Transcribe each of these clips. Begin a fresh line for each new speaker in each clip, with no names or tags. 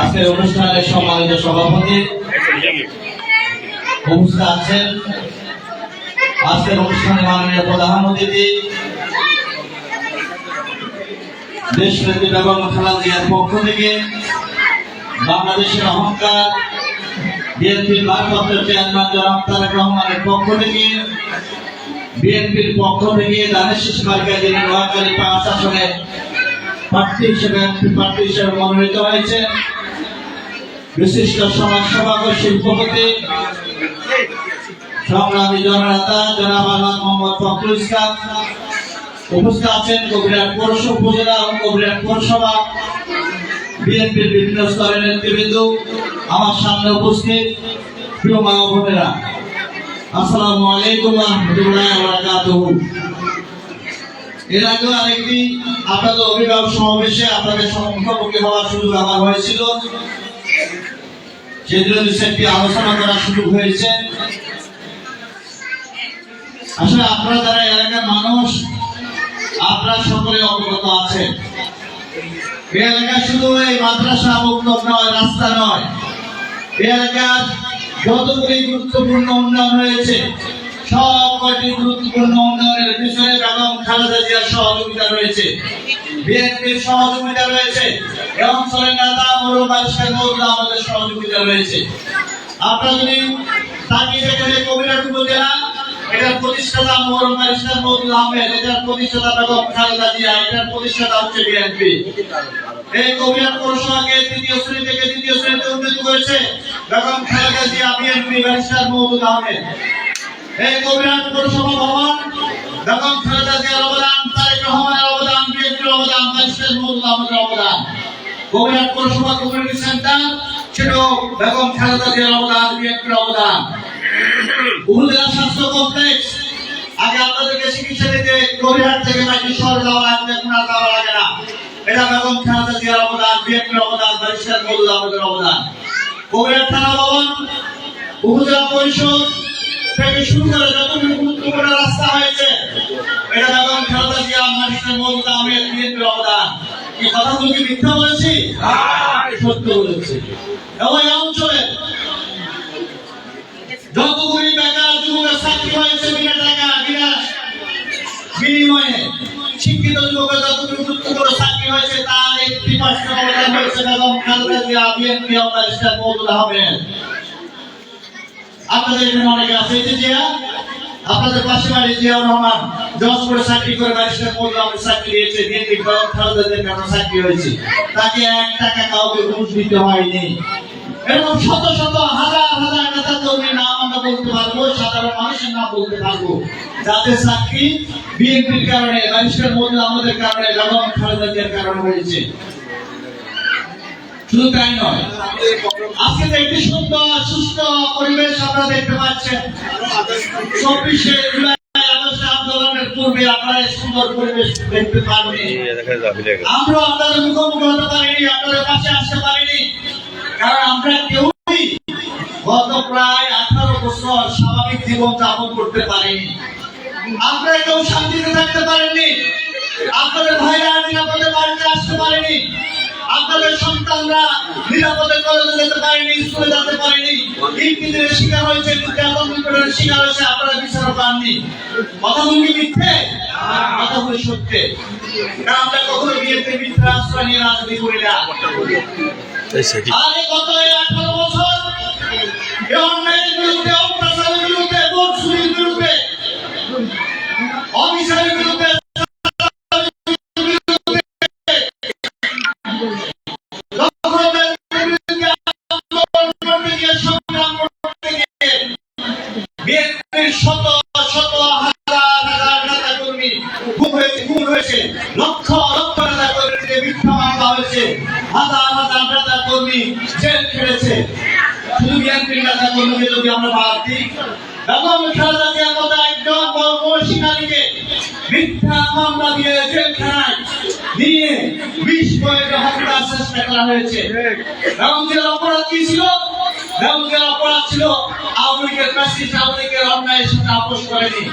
আজকের অনুষ্ঠানের সম্মানিত সভাপতি উপস্থিত আছেন, আজকের অনুষ্ঠানে মাননীয় প্রধান অতিথি দেশনেত্রী বেগম খালেদা জিয়ার পক্ষ থেকে বাংলাদেশের অহংকার বিএনপির ভারপ্রাপ্ত চেয়ারম্যান জনাব তারেক রহমানের পক্ষ থেকে, বিএনপির পক্ষ থেকে দানের শীষ মার্কায় যিনি নোয়াখালী ৫ আসনে প্রার্থী হিসেবে মনোনীত হয়েছে, বিশিষ্ট সমাজসেবক ও শিল্পপতি সংগ্রামী জননেতা জনাব আহমদ মোহাম্মদ ফখরুল ইসলাম, উপস্থিত আছেন কবিরহাট পৌরসভা উপজেলা ও কবিরহাট পৌরসভা বিএনপির বিভিন্ন স্তরের নেতৃবৃন্দ, আমার সামনে উপস্থিত প্রিয় মা ও বোনেরা, আসসালামু আলাইকুম ওয়া রাহমাতুল্লাহি ওয়া বারাকাতুহু। এর আগে আরেকটি আপনাদের অভিভাবক সমাবেশে আপনাদের মুখোমুখি হওয়ার সুযোগ আমার হয়েছিল, সেদিন একটি আলোচনা করার সুযোগ হয়েছে। আসলে আপনারা যারা এলাকার মানুষ, আপনারা সকলে অবগত আছেন, এই এলাকা শুধু এই মাদ্রাসা মুক্তব নয়, রাস্তা নয়, এই এলাকার যতগুলি গুরুত্বপূর্ণ উন্নয়ন হয়েছে সব কয়টি গুরুত্বপূর্ণ উন্নয়নের পিছনে বেগম খালেদা জিয়ার সহযোগিতা রয়েছে, বিএনপির সহযোগিতা রয়েছে, এই অঞ্চলের নেতা আমাদের সহযোগিতা রয়েছে। আপনারা যদি তাকিয়ে দেখেন কবিরহাট উপজেলা, এটার প্রতিষ্ঠাতা মরহুম ব্যারিস্টার মওদুদ আহমেদ, এটার প্রতিষ্ঠাতা বেগম খালেদা জিয়া, এটার প্রতিষ্ঠাতা হচ্ছে বিএনপি। এই কবিরহাট পৌরসভাকে তৃতীয় শ্রেণী থেকে দ্বিতীয় শ্রেণীতে উন্নীত করেছে বেগম খালেদা জিয়া, বিএনপি, ব্যারিস্টার মওদুদ আহমেদ। এই কবিরহাট পৌরসভা ভবন বেগম খালেদা জিয়ার অবদান, তারেক রহমানের অবদান, বিএনপির অবদান, ব্যারিস্টার মওদুদ আহমেদের অবদান। কবিরহাট পৌরসভা কমিউনিটি সেন্টার সেটাও বেগম খালেদা জিয়ার অবদান, বিএনপির অবদান। উপজেলা স্বাস্থ্য কমপ্লেক্স, আগে আপনাদেরকে চিকিৎসা দিতে কবিরহাট থেকে নাকি শহরে যাওয়া লাগবে, এখন আর যাওয়া লাগে না, এটা বেগম খালেদা জিয়ার অবদান, বিএনপির অবদান, ব্যারিস্টার মওদুদ আহমেদের অবদান। কবিরহাট থানা ভবন, উপজেলা পরিষদ থেকে শুরু করে যতগুলো গুরুত্বপূর্ণ রাস্তা হয়েছে, এটা বেগম খালেদা জিয়া, ব্যারিস্টার মওদুদ আহমেদ, বিএনপির অবদান। এই কথাগুলো কি মিথ্যা বলেছি? সত্য বলেছি। এবং এই অঞ্চলে যতগুলি বেকার যুবকের চাকরি হয়েছে বিনা টাকা বিনা বিনিময়ে, শিক্ষিত যুবকের যতগুলি গুরুত্বপূর্ণ চাকরি হয়েছে তার 80% অবদান হয়েছে বেগম খালেদা জিয়া, বিএনপি ও ব্যারিস্টার মওদুদ আহমেদ। আপনাদের এখানে অনেকে আছে, এই যে জিয়া, আপনাদের পাশে বাড়ি জিয়াউর রহমান জজপুরে চাকরি করে ব্যারিস্টার মওদুদ আহমেদ চাকরি দিয়েছে, বিএনপি বেগম খালেদা জিয়ার কারণে চাকরি হয়েছে, তাকে 1 টাকা কাউকে ঘুষ দিতে হয়নি। এরকম শত শত হাজার হাজার নেতা কর্মীর নাম আমরা বলতে পারবো, সাধারণ মানুষের নাম বলতে পারবো, যাদের চাকরি বিএনপির কারণে, ব্যারিস্টার মওদুদ আহমেদের কারণে, বেগম খালেদা জিয়ার কারণে হয়েছে। শুধু তাই নয়, আজকে একটি সুন্দর সুস্থ পরিবেশ আপনারা দেখতে পাচ্ছেন। 24শে জুলাই আগস্ট আন্দোলনের পূর্বে আপনারা সুন্দর পরিবেশ দেখতে পাননি, আমরা আপনাদের মুখোমুখি হতে পারিনি, আপনাদের পাশে আসতে পারিনি, কারণ আমরা কেউই গত প্রায় 18 বছর স্বাভাবিক জীবন যাপন করতে পারিনি। আপনারা কেউ শান্তিতে থাকতে পারেননি, আপনাদের ভাইরা নিরাপদে বাড়িতে আসতে পারেনি, আপনাদের সন্তানরা নিরাপদে কলেজে যেতে পারেনি, স্কুলে যেতে পারেনি, ইনকিলের শিকার হয়েছে, নির্যাতনের শিকার হয়েছে, আপনারা বিচার পাননি। কথাগুলো কি মিথ্যে? কথাগুলো সত্যি। আমরা কখনো বিএনপি মিথ্যা আশ্রয় নিয়ে রাজনীতি করি না। আরে গত 18 বছর এই অন্যায়ের বিরুদ্ধে, অত্যাচারের বিরুদ্ধে, ভোট চুরির বিরুদ্ধে, অবিচারের বিরুদ্ধে, শত শত হাজার হাজার নেতা কর্মী খুন হয়েছে, লক্ষ লক্ষ নেতা কর্মীকে মিথ্যা মামলা হয়েছে, হাজার হাজার নেতা কর্মী জেল খেটেছে। শুধু বিএনপির নেতা কর্মীকে যদি আমরা বাদ দিই, বেগম খালেদা জিয়ার মতো একজন বর্বরী নারীকে মিথ্যা মামলা দিয়ে জেলখানায় নিয়ে 20 বছর হত্যার চেষ্টা করা হয়েছে। বেগম জিয়ার অপরাধ কি ছিল? বেগম জিয়ার অপরাধ ছিল আওয়ামী লীগের প্রেসিডেন্ট, আওয়ামী লীগের অন্যায়ের সাথে আপোষ করেনি,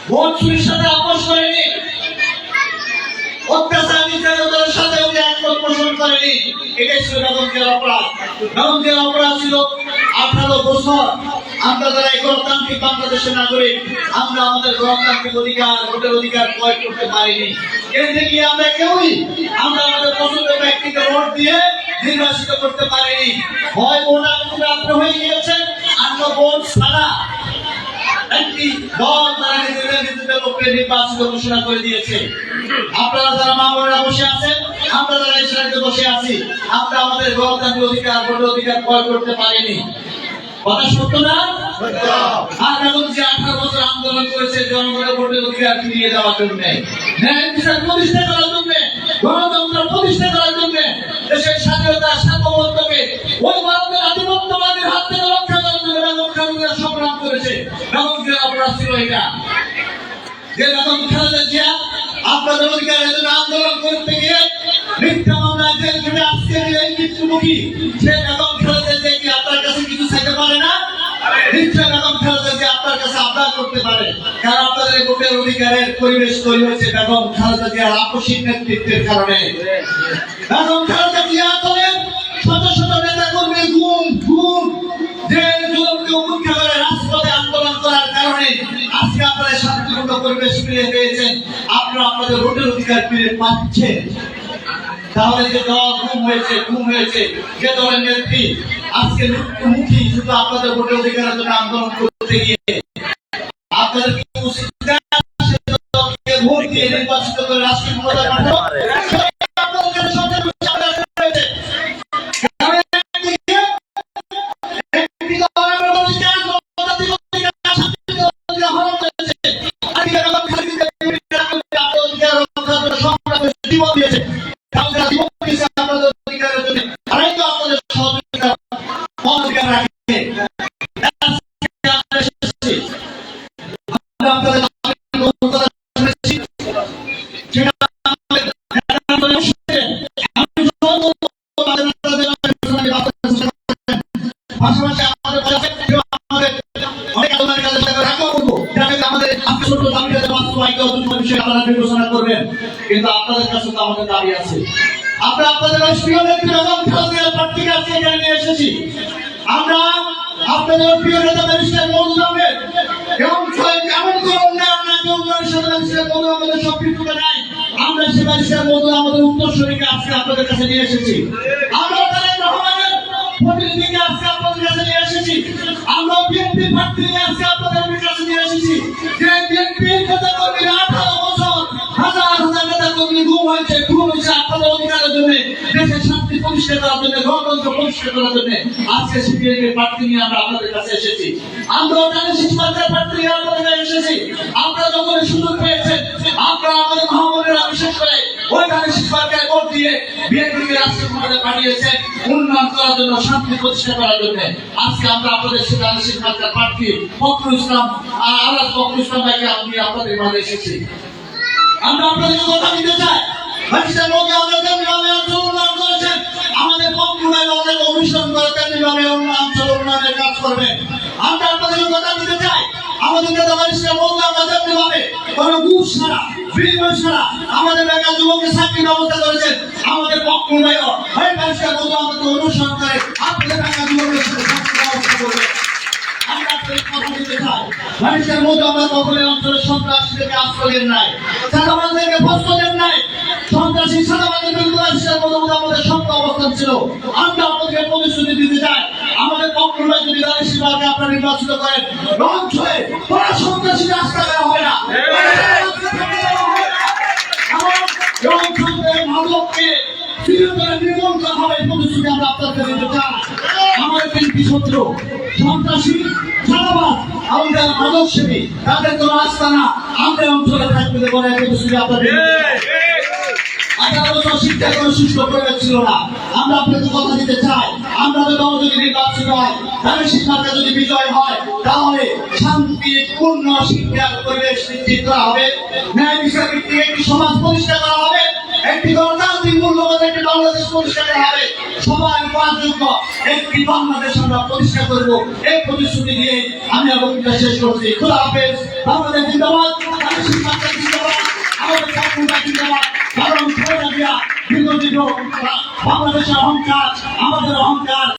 ভোট চুরির সাথে আপোষ করেনি, এটাই ছিল বেগম জিয়ার অপরাধ। বেগম জিয়ার অপরাধ ছিল 18 বছর আমরা যারা এই গণতান্ত্রিক বাংলাদেশের নাগরিক, আমরা আমাদের গণতান্ত্রিক অধিকার, ভোটের অধিকার প্রয়োগ করতে পারিনি। এর থেকে আমরা কেউই আমরা আমাদের পছন্দের ব্যক্তিকে ভোট দিয়ে নির্বাচিত করতে পারিনি। হয় ভোটার হয়ে গিয়েছে, আমরা ভোট ছাড়া একটি দল তারা নিজেদের লোককে নির্বাচিত ঘোষণা করে দিয়েছে। আপনারা যারা মা বোনেরা বসে আছেন, আমরা যারা ইসরায়েলে বসে আছি, আমরা আমাদের গণতান্ত্রিক অধিকার, ভোটের অধিকার প্রয়োগ করতে পারিনি। কথা সত্য না? আর বেগম জিয়া 18 বছর আন্দোলন করেছে জনগণের ভোটের অধিকার ফিরিয়ে দেওয়ার জন্য, ন্যায় বিচার প্রতিষ্ঠা করার জন্য, গণতন্ত্র প্রতিষ্ঠা করার জন্য, দেশের স্বাধীনতা সার্বভৌমত্বকে ওই ভারতের আধিপত্যবাদের হাত থেকে রক্ষা করার জন্য বেগম খালেদা সংগ্রাম করেছে। বেগম জিয়ার অপরাধ ছিল এটা যে বেগম খালেদা জিয়া আপনাদের অধিকারের জন্য আন্দোলন করতে গিয়ে মিথ্যা মামলায় জেল খেটে আজকে এই মৃত্যুমুখী সে বেগম খালেদা জিয়া কি আপনার কাছে কিছু চাইতে পারে না? নিশ্চয় বেগম খালেদা জিয়া আপনার কাছে আবদার করতে পারে, কারণ আপনাদের ভোটের অধিকারের পরিবেশ তৈরি হয়েছে বেগম খালেদা জিয়ার আপসিক নেতৃত্বের কারণে। বেগম খালেদা জিয়া দলের শত শত নেতা কর্মী গুম জেল জুলুমকে উপেক্ষা করে রাজপথে আন্দোলন করার কারণে আজকে আপনারা শান্তিপূর্ণ পরিবেশ ফিরে পেয়েছেন, আপনারা আপনাদের ভোটের অধিকার ফিরে পাচ্ছেন। তাহলে যে দল গুম হয়েছে, যে দলের নেত্রী আজকে মৃত্যুমুখী শুধু আপনাদের ভোটের অধিকারের জন্য আন্দোলন করতে গিয়ে, আপনাদের কি উচিত না ভোট দিয়ে নির্বাচিত করে রাষ্ট্রীয় ক্ষমতায় পাঠানো? কিন্তু আপনাদের কাছে তো আমাদের দাবি আছে। আমরা আপনাদের প্রিয় নেত্রী বেগম খালেদা প্রার্থীকে আজকে এখানে নিয়ে এসেছি। আমরা আপনাদের প্রিয় নেতা ব্যারিস্টার মওদুদ আহমেদ এবং এমন করুন না আমরা উন্নয়নের সাথে ব্যারিস্টার মওদুদ আহমেদের সম্পৃক্ততা নাই, আমরা সে ব্যারিস্টার মওদুদ আমাদের উত্তরসূরিকে আজকে আপনাদের কাছে নিয়ে এসেছি। আমরা তারেক রহমানের প্রতিনিধিকে আজকে আপনাদের কাছে নিয়ে এসেছি। আমরা বিএনপি প্রার্থীকে আজকে আপনাদের কাছে নিয়ে এসেছি। যে বিএনপির নেতা কর্মীরা 18 বছর হাজার হাজার নেতা কর্মী গুম হয়েছে আপনাদের অধিকারের জন্য, দেশের শান্তি প্রতিষ্ঠা করার জন্য, গণতন্ত্র প্রতিষ্ঠা করার জন্য আজকে সিপিএমের প্রার্থী নিয়ে আমরা আপনাদের কাছে এসেছি। আমরা সরকার প্রার্থী নিয়ে আপনাদের কাছে এসেছি। আমরা যখন সুযোগ পেয়েছেন, আমরা আমাদের মহামন্ত্রীরা বিশেষ করে ওই সরকারের ভোট দিয়ে বিএনপিকে রাষ্ট্রীয় ক্ষমতায় পাঠিয়েছেন উন্নয়ন করার জন্য, শান্তি প্রতিষ্ঠা করার জন্য। আজকে আমরা আপনাদের সরকার প্রার্থী ফখরুল ইসলাম ভাইকে আপনি আপনাদের মাঝে এসেছি। আমরা আপনাদের কথা দিতে চাই, আমাদের অনেক অনুসরণ করে অঞ্চল উন্নয়নের কাজ করবে। আমরা আপনাদের কথা দিতে চাই, আমাদের নেতা ব্যারিস্টার মওদুদ আহমেদ যেমনিভাবে কোনো ঘুষ ছাড়া, বিনিময় ছাড়া আমাদের বেকার যুবককে চাকরির ব্যবস্থা করেছেন, আমাদের পক্ষে ব্যারিস্টার মওদুদ আহমেদকে অনুসরণ করে আপনাদের বেকার যুবকের সাথে চাকরির ব্যবস্থা করবে। আমরা আপনাদের কথা দিতে চাই, ব্যারিস্টার মওদুদ আহমেদ কখনো অঞ্চলের সন্ত্রাসীদেরকে আশ্রয় দেন নাই, চাঁদাবাজদেরকে প্রশ্ন দেন নাই। সন্ত্রাসী চাঁদাবাজের বিরুদ্ধে ব্যারিস্টার মওদুদ আহমেদের শক্ত অবস্থান ছিল। আমরা আপনাদেরকে প্রতিশ্রুতি দিতে চাই, আমাদের পক্ষ যদি দাঁড়িয়ে আপনারা নির্বাচিত করেন, লঞ্চ হয়ে কোনো সন্ত্রাসী রাস্তা বের হবে না। মাদককে চিরতরে নির্মূল করা হবে প্রতিশ্রুতি আমরা আপনাদেরকে দিতে চাই। আমাদের তিনটি শত্রু সন্ত্রাসী, চাঁদাবাজ, আমাদের মাদক সেবী, তাদের কোনো রাস্তা না আমরা অঞ্চলে থাকতে দেবো না প্রতিশ্রুতি আপনাদের। 18 বছর শিক্ষা কোনো সুস্থ পরিবেশ ছিল না। আমরা আপনাদের কথা দিতে চাই, আমাদের দল যদি নির্বাচিত হয়, তাহলে শিক্ষার্থী যদি বিজয় হয়, তাহলে শান্তিপূর্ণ শিক্ষার পরিবেশ নিশ্চিত করা হবে, ন্যায় বিচার ভিত্তিক একটি সমাজ প্রতিষ্ঠা করা হবে, একটি গণতান্ত্রিক মূল্যবোধ একটি বাংলাদেশ প্রতিষ্ঠা করা হবে, সবাই পাঠযোগ্য একটি বাংলাদেশ আমরা প্রতিষ্ঠা করব। এই প্রতিশ্রুতি দিয়ে আমি বক্তব্য শেষ করছি। খোদা হাফেজ। আমাদের জিন্দাবাদ, আমাদের শিক্ষার্থী জিন্দাবাদ, আমাদের ছাত্ররা জিন্দাবাদ। কারণ
সুদীর্ঘ বাংলাদেশের অহংকার, আমাদের অহংকার।